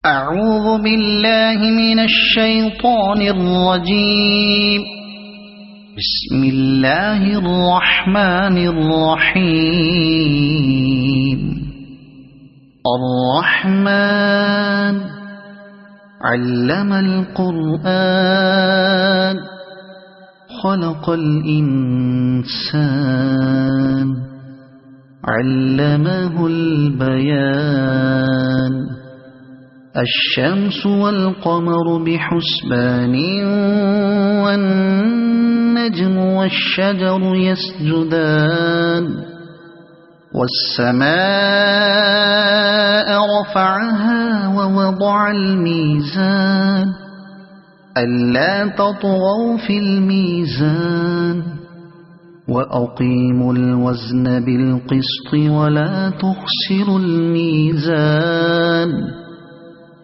أعوذ بالله من الشيطان الرجيم. بسم الله الرحمن الرحيم. الرحمن علم القرآن خلق الإنسان علمه البيان. الشمس والقمر بحسبان والنجم والشجر يسجدان. والسماء رفعها ووضع الميزان ألا تطغوا في الميزان وأقيموا الوزن بالقسط ولا تخسروا الميزان.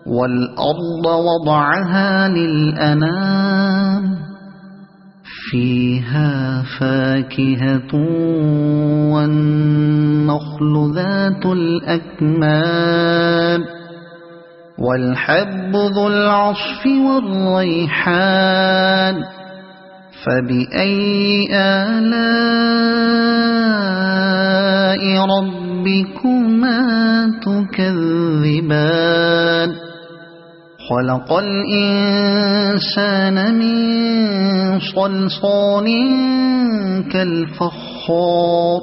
والأرض وضعها للأنام فيها فاكهة والنخل ذات الأكمام والحب ذو العصف والريحان. فبأي آلاء ربكما تكذبان. خلق الإنسان من صلصال كالفخار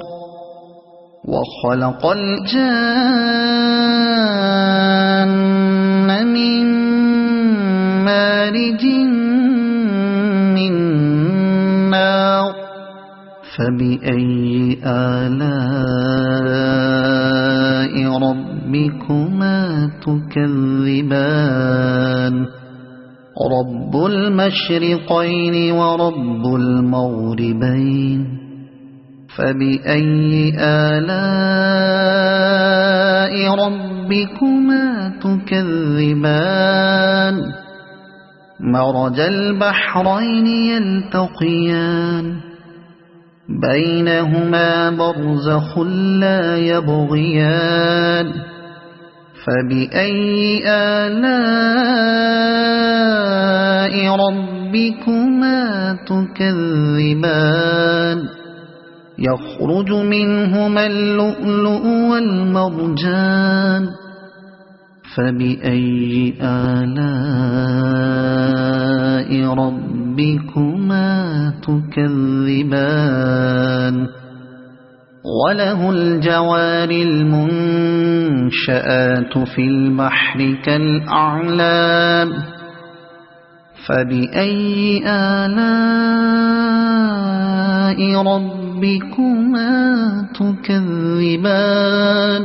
وخلق الجان من مارج من نار. فبأي آلاء ربكما تكذبان. رب المشرقين ورب المغربين. فبأي آلاء ربكما تكذبان. مرج البحرين يلتقيان بينهما برزخ لا يبغيان. فبأي آلاء ربكما تكذبان. يخرج منهما اللؤلؤ والمرجان. فبأي آلاء ربكما تكذبان. وله الجوار المنشآت في البحر كالأعلام. فبأي آلاء ربكما تكذبان.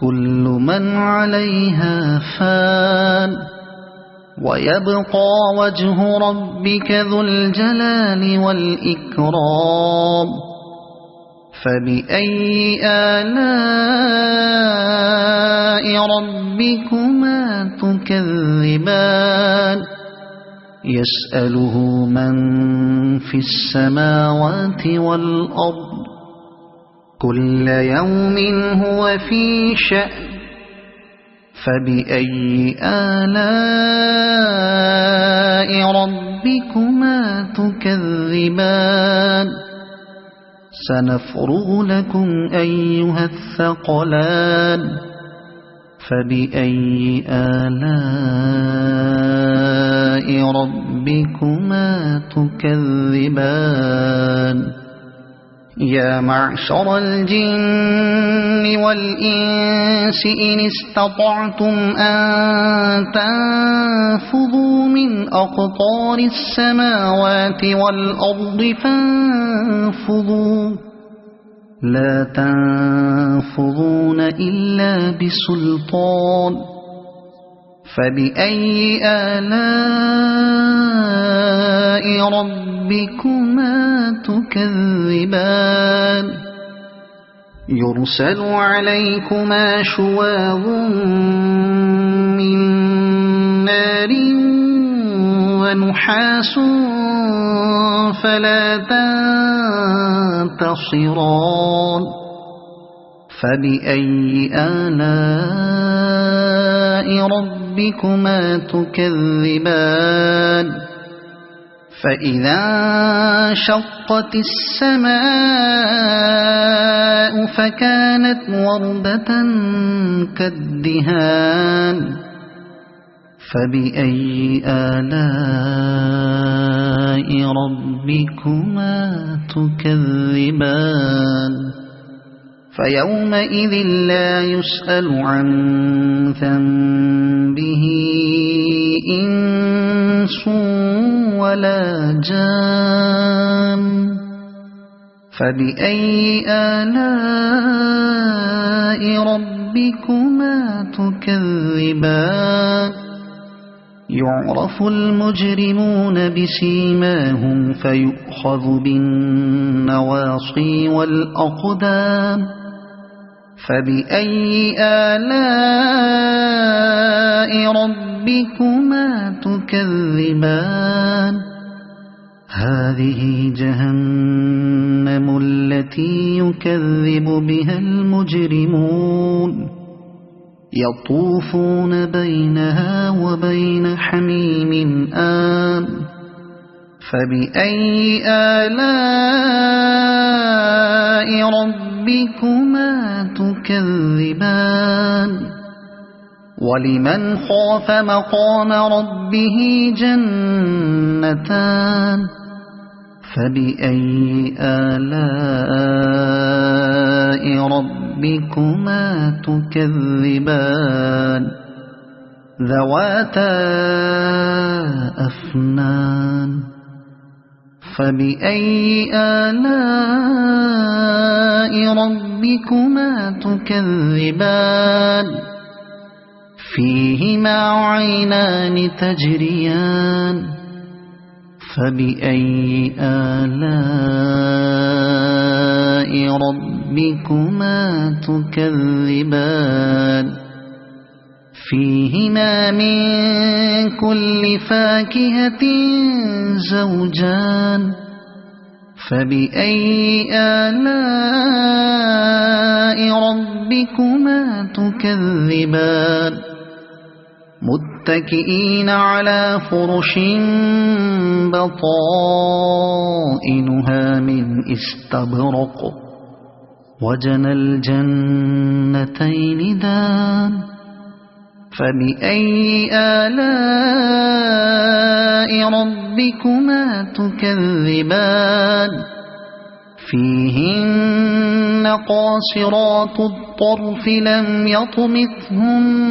كل من عليها فان ويبقى وجه ربك ذو الجلال والإكرام. فبأي آلاء ربكما تكذبان. يسأله من في السماوات والأرض كل يوم هو في شأن. فبأي آلاء ربكما تكذبان. سنفرغ لكم أيها الثقلان. فبأي آلاء ربكما تكذبان. يا معشر الجن والإنس إن استطعتم أن تنفذوا من أقطار السماوات والأرض فانفذوا لا تنفذون إلا بسلطان. فبأي آلاء ربكما تكذبان. يرسل عليكما شواظ من نار ونحاس فلا تنتصران. فبأي آلاء ربكما تكذبان فإذا انشقت السماء فكانت وردة كالدهان فبأي آلاء ربكما تكذبان فيومئذ لا يسأل عن ذنبه إنس ولا جان فبأي آلاء ربكما تكذبان يعرف المجرمون بسيماهم فيؤخذ بالنواصي والأقدام فبأي آلاء ربكما تكذبان هذه جهنم التي يكذب بها المجرمون يطوفون بينها وبين حميم آن فبأي آلاء ربكما تكذبان ولمن خاف مقام ربه جنتان فبأي آلاء ربكما تكذبان ذواتا أفنان فبأي آلاء ربكما تكذبان فيهما عينان تجريان فبأي آلاء ربكما تكذبان فيهما من كل فاكهة زوجان فبأي آلاء ربكما تكذبان متكئين على فرش بطائنها من استبرق وجنى الجنتين دان فبأي آلاء ربكما تكذبان فيهن قاصرات الطرف لم يطمثهن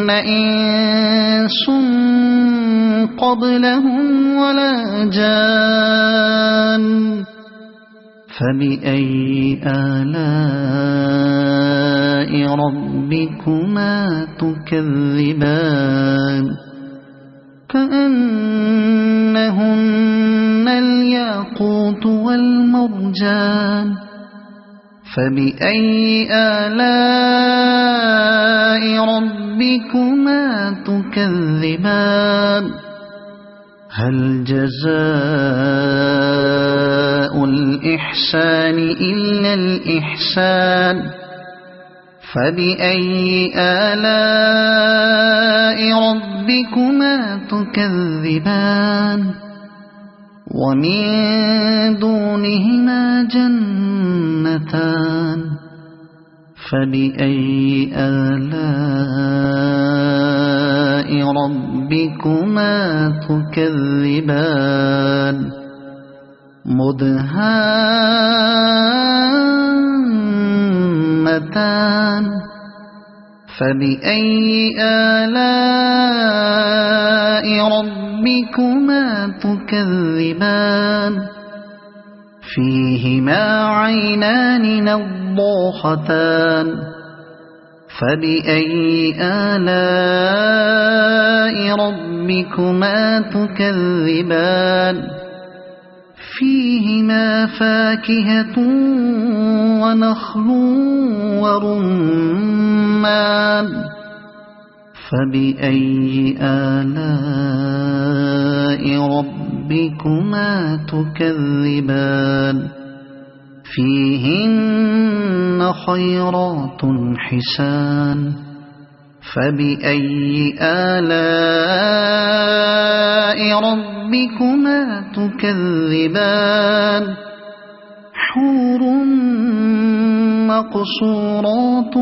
إنس قبلهم ولا جان فبأي آلاء ربكما تكذبان كأنهن الياقوت والمرجان فبأي آلاء ربكما تكذبان هل جزاء الإحسان إلا الإحسان فبأي آلاء ربكما تكذبان ومن دونهما جنتان فبأي آلاء ربكما تكذبان مدهامتان فبأي آلاء ربكما تكذبان فيهما عينان نضاختان فبأي آلاء ربكما تكذبان فيهما فاكهة ونخل ورمان فبأي آلاء ربكما تكذبان فيهن خيرات حسان فبأي آلاء ربكما تكذبان حور مقصورات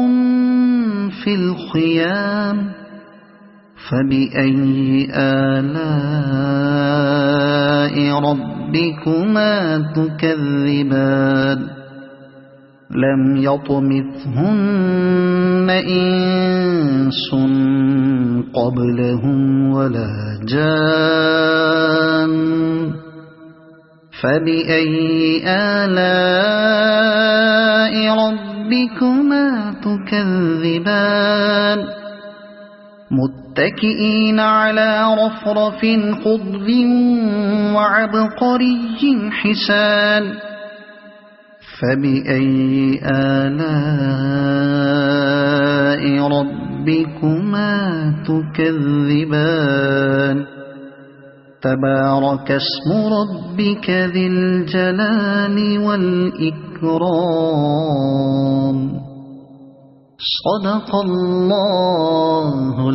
في الخيام فبأي آلاء ربكما تكذبان لم يطمثهن إنس قبلهم ولا جان فبأي آلاء ربكما تكذبان متكئين على رفرف خضر وعبقري حسان فبأي آلاء ربكما تكذبان تبارك اسم ربك ذي الجلال والإكرام صدق الله